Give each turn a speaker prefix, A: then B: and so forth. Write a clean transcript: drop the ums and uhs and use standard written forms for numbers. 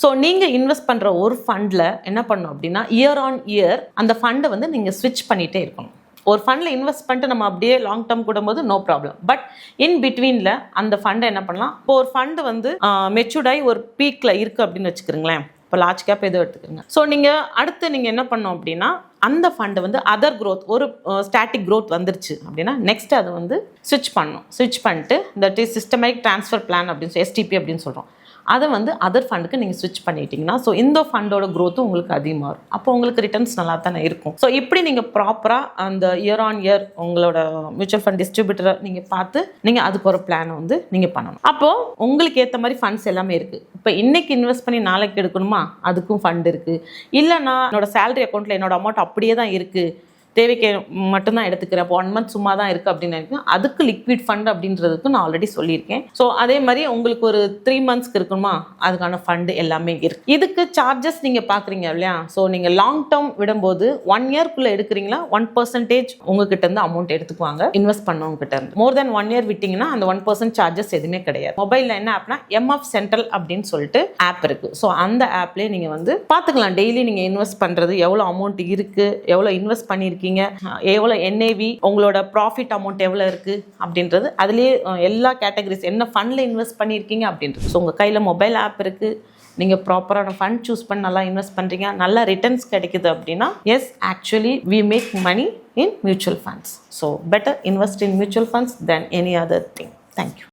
A: So நீங்கள் invest பண்ணுற ஒரு ஃபண்டில் என்ன பண்ணணும் அப்படின்னா இயர் ஆன் இயர் அந்த ஃபண்டை வந்து நீங்கள் ஸ்விட்ச் பண்ணிகிட்டே இருக்கணும். ஒரு ஃபண்டில் இன்வெஸ்ட் பண்ணிட்டு நம்ம அப்படியே லாங் டேர்ம் கூடும்போது நோ ப்ராப்ளம். பட் இன் பிட்வீனில் அந்த ஃபண்டை என்ன பண்ணலாம், இப்போ ஒரு ஃபண்டு வந்து மெச்சூர்டாகி ஒரு பீக்கில் இருக்குது அப்படின்னு வச்சுக்கிறீங்களேன். இப்போ லார்ஜ் கேப் எதுவும் எடுத்துக்கிறீங்க. ஸோ நீங்கள் அடுத்து நீங்கள் என்ன பண்ணணும் அப்படின்னா அந்த ஃபண்டு வந்து அதர் க்ரோத் ஒரு ஸ்டாட்டிக் க்ரோத் வந்துருச்சு அப்படின்னா நெக்ஸ்ட் அது வந்து ஸ்விட்ச் பண்ணணும். ஸ்விட்ச் பண்ணிட்டு that is systematic transfer plan அப்படின்னு எஸ்டிபி அப்படின்னு சொல்கிறோம். அதை வந்து அதர் ஃபண்டுக்கு நீங்கள் ஸ்விட்ச் பண்ணிட்டீங்கன்னா ஸோ இந்த ஃபண்டோட க்ரோத்தும் உங்களுக்கு அதிகமாக இருக்கும். அப்போ உங்களுக்கு ரிட்டர்ன்ஸ் நல்லா தானே இருக்கும். ஸோ இப்படி நீங்கள் ப்ராப்பராக அந்த இயர் ஆன் இயர் உங்களோட மியூச்சுவல் ஃபண்ட் டிஸ்ட்ரிபியூட்டரை நீங்கள் பார்த்து நீங்கள் அதுக்கு ஒரு பிளானை வந்து நீங்கள் பண்ணணும். அப்போது உங்களுக்கு ஏற்ற மாதிரி ஃபண்ட்ஸ் எல்லாமே இருக்குது. இப்போ இன்றைக்கி இன்வெஸ்ட் பண்ணி நாளைக்கு எடுக்கணுமா, அதுக்கும் ஃபண்ட் இருக்குது. இல்லைனா என்னோட சேலரி அக்கௌண்ட்டில் என்னோட அமௌண்ட் அப்படியே தான் இருக்குது, தேவைக்கு மட்டும்தான் எடுத்துக்கிறேன், இப்போ 1 month சும்மா தான் இருக்குது அப்படின்னு நினைக்கிறேன், அதுக்கு லிக்விட் ஃபண்ட் அப்படின்றதுக்கு நான் ஆல்ரெடி சொல்லியிருக்கேன். ஸோ அதே மாதிரி உங்களுக்கு ஒரு 3 monthsக்கு இருக்குமா அதுக்கான ஃபண்டு எல்லாமே இருக்குது. இதுக்கு சார்ஜஸ் நீங்கள் பார்க்குறீங்க இல்லையா. ஸோ நீங்கள் லாங் டேர்ம் விடும்போது 1 yearக்குள்ளே எடுக்கிறீங்களா 1% உங்ககிட்ட இருந்து அமௌண்ட் எடுத்துக்குவாங்க இன்வெஸ்ட் பண்ணவங்க கிட்ட இருந்து. மோர் தென் 1 year விட்டிங்கன்னா அந்த 1% சார்ஜஸ் எதுவுமே கிடையாது. மொபைலில் என்ன ஆப்னா எம்எஃப் சென்ட்ரல் அப்படின்னு சொல்லிட்டு ஆப் இருக்குது. ஸோ அந்த ஆப்லேயே நீங்கள் வந்து பார்த்துக்கலாம் டெய்லி நீங்கள் இன்வெஸ்ட் பண்ணுறது எவ்வளோ அமௌண்ட் இருக்குது, எவ்வளோ இன்வெஸ்ட் பண்ணியிருக்கீங்க, எவ்வளோ என்ஏவி, உங்களோட ப்ராஃபிட் அமௌண்ட் எவ்வளோ இருக்குது அப்படின்றது அதுலேயே எல்லா கேட்டகரிஸ் என்ன ஃபண்டில் இன்வெஸ்ட் பண்ணியிருக்கீங்க அப்படின்றது. ஸோ உங்கள் கையில் மொபைல் ஆப் இருக்குது, நீங்கள் ப்ராப்பரான ஃபண்ட் சூஸ் பண்ணி நல்லா இன்வெஸ்ட் பண்ணுறீங்க, நல்லா ரிட்டர்ன்ஸ் கிடைக்குது அப்படின்னா yes actually we make money in mutual funds. So better invest in mutual funds than any other thing. Thank you.